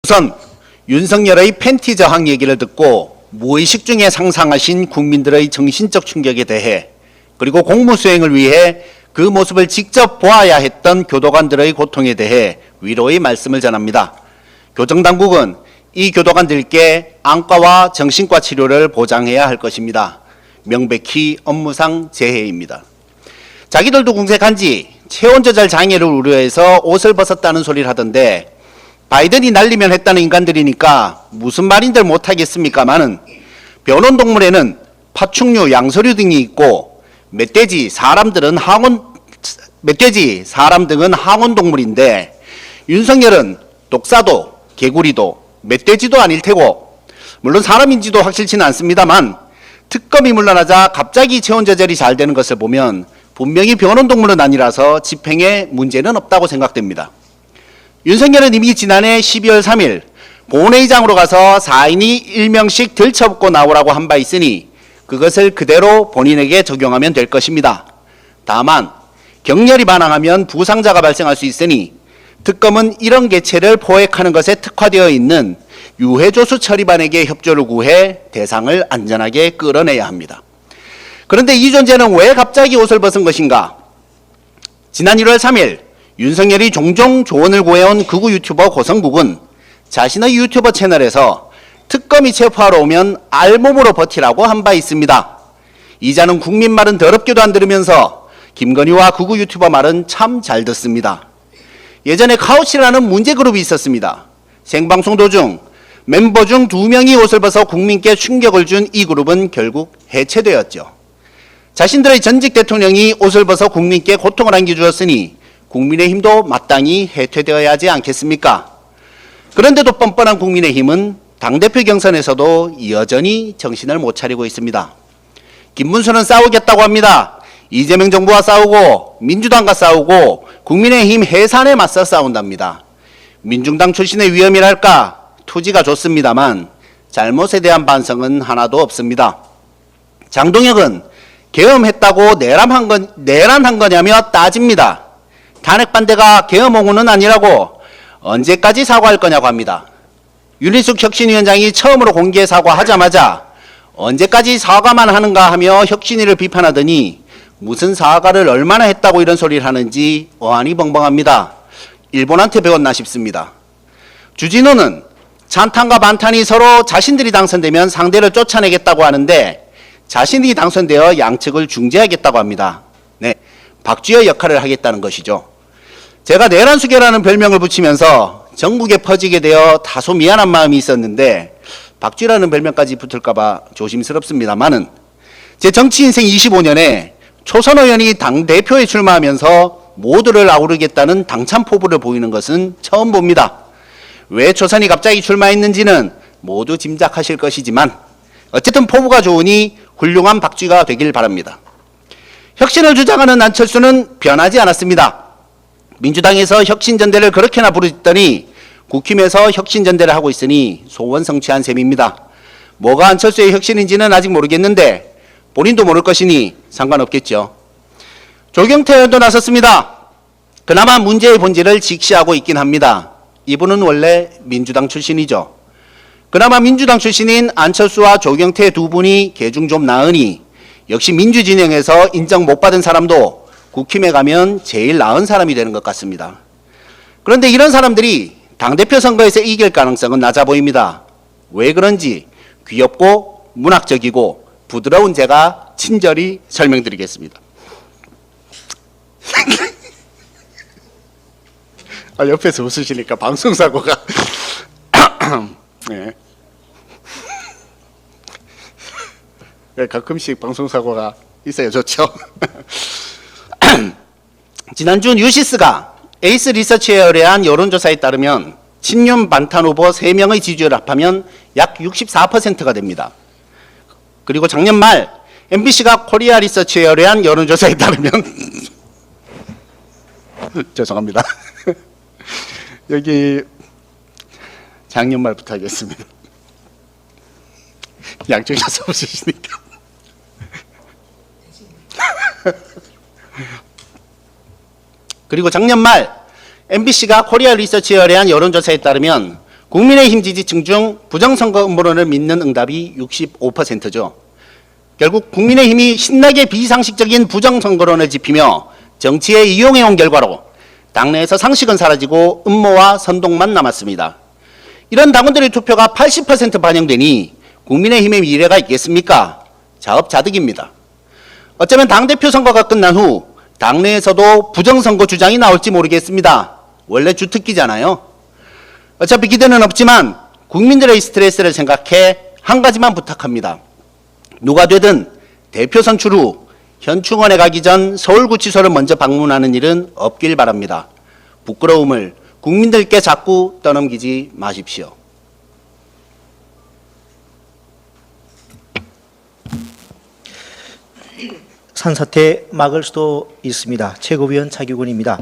우선 윤석열의 팬티 저항 얘기를 듣고 무의식 중에 상상하신 국민들의 정신적 충격에 대해, 그리고 공무 수행을 위해 그 모습을 직접 보아야 했던 교도관들의 고통에 대해 위로의 말씀을 전합니다. 교정당국은 이 교도관들께 안과와 정신과 치료를 보장해야 할 것입니다. 명백히 업무상 재해입니다. 자기들도 궁색한지 체온 조절 장애를 우려해서 옷을 벗었다는 소리를 하던데, 바이든이 날리면 했다는 인간들이니까 무슨 말인들 못하겠습니까마는, 변온동물에는 파충류, 양서류 등이 있고 멧돼지, 사람 등은 항온동물인데, 윤석열은 독사도, 개구리도, 멧돼지도 아닐 테고, 물론 사람인지도 확실치는 않습니다만, 특검이 물러나자 갑자기 체온 조절이 잘 되는 것을 보면 분명히 변온동물은 아니라서 집행에 문제는 없다고 생각됩니다. 윤석열은 이미 지난해 12월 3일 본회의장으로 가서 4인이 1명씩 들쳐업고 나오라고 한 바 있으니 그것을 그대로 본인에게 적용하면 될 것입니다. 다만 격렬히 반항하면 부상자가 발생할 수 있으니 특검은 이런 개체를 포획하는 것에 특화되어 있는 유해조수 처리반에게 협조를 구해 대상을 안전하게 끌어내야 합니다. 그런데 이 존재는 왜 갑자기 옷을 벗은 것인가? 지난 1월 3일 윤석열이 종종 조언을 구해온 극우 유튜버 고성국은 자신의 유튜버 채널에서 특검이 체포하러 오면 알몸으로 버티라고 한 바 있습니다. 이자는 국민 말은 더럽게도 안 들으면서 김건희와 극우 유튜버 말은 참 잘 듣습니다. 예전에 카우치라는 문제그룹이 있었습니다. 생방송 도중 멤버 중 2명이 옷을 벗어 국민께 충격을 준 이 그룹은 결국 해체되었죠. 자신들의 전직 대통령이 옷을 벗어 국민께 고통을 안겨주었으니 국민의힘도 마땅히 해체되어야 하지 않겠습니까? 그런데도 뻔뻔한 국민의힘은 당대표 경선에서도 여전히 정신을 못 차리고 있습니다. 김문수는 싸우겠다고 합니다. 이재명 정부와 싸우고 민주당과 싸우고 국민의힘 해산에 맞서 싸운답니다. 민중당 출신의 위험이랄까 투지가 좋습니다만 잘못에 대한 반성은 하나도 없습니다. 장동혁은 계엄했다고 내란한 거냐며 따집니다. 탄핵 반대가 계엄 옹호는 아니라고 언제까지 사과할 거냐고 합니다. 윤희숙 혁신위원장이 처음으로 공개 사과하자마자 언제까지 사과만 하는가 하며 혁신위를 비판하더니 무슨 사과를 얼마나 했다고 이런 소리를 하는지 어안이 벙벙합니다. 일본한테 배웠나 싶습니다. 주진우는 찬탄과 반탄이 서로 자신들이 당선되면 상대를 쫓아내겠다고 하는데 자신이 당선되어 양측을 중재하겠다고 합니다. 네, 박쥐의 역할을 하겠다는 것이죠. 제가 내란수계라는 별명을 붙이면서 전국에 퍼지게 되어 다소 미안한 마음이 있었는데 박쥐라는 별명까지 붙을까 봐 조심스럽습니다만은, 제 정치 인생 25년에 초선 의원이 당대표에 출마하면서 모두를 아우르겠다는 당찬 포부를 보이는 것은 처음 봅니다. 왜 초선이 갑자기 출마했는지는 모두 짐작하실 것이지만 어쨌든 포부가 좋으니 훌륭한 박쥐가 되길 바랍니다. 혁신을 주장하는 안철수는 변하지 않았습니다. 민주당에서 혁신전대를 그렇게나 부르더니 국힘에서 혁신전대를 하고 있으니 소원 성취한 셈입니다. 뭐가 안철수의 혁신인지는 아직 모르겠는데 본인도 모를 것이니 상관없겠죠. 조경태 의원도 나섰습니다. 그나마 문제의 본질을 직시하고 있긴 합니다. 이분은 원래 민주당 출신이죠. 그나마 민주당 출신인 안철수와 조경태 두 분이 계중 좀 나으니 역시 민주진영에서 인정 못 받은 사람도 국힘에 가면 제일 나은 사람이 되는 것 같습니다. 그런데 이런 사람들이 당대표 선거에서 이길 가능성은 낮아 보입니다. 왜 그런지 귀엽고 문학적이고 부드러운 제가 친절히 설명드리겠습니다. 옆에서 웃으시니까 방송사고가 네. 가끔씩 방송사고가 있어야 좋죠. 지난주 뉴시스가 에이스 리서치에 의뢰한 여론조사에 따르면 친윤 반탄 후보 3명의 지지율을 합하면 약 64%가 됩니다. 그리고 작년 말 MBC가 코리아 리서치에 의뢰한 여론조사에 따르면 죄송합니다. 여기 작년 말부터 하겠습니다. 양쪽에서 웃으시니까. 그리고 작년 말 MBC가 코리아 리서치에 의뢰한 여론조사에 따르면 국민의힘 지지층 중 부정선거 음모론을 믿는 응답이 65%죠. 결국 국민의힘이 신나게 비상식적인 부정선거론을 짚히며 정치에 이용해온 결과로 당내에서 상식은 사라지고 음모와 선동만 남았습니다. 이런 당원들의 투표가 80% 반영되니 국민의힘의 미래가 있겠습니까? 자업자득입니다. 어쩌면 당대표 선거가 끝난 후 당내에서도 부정선거 주장이 나올지 모르겠습니다. 원래 주특기잖아요. 어차피 기대는 없지만 국민들의 스트레스를 생각해 한 가지만 부탁합니다. 누가 되든 대표 선출 후 현충원에 가기 전 서울구치소를 먼저 방문하는 일은 없길 바랍니다. 부끄러움을 국민들께 자꾸 떠넘기지 마십시오. 산사태 막을 수도 있습니다. 최고위원 차기군입니다.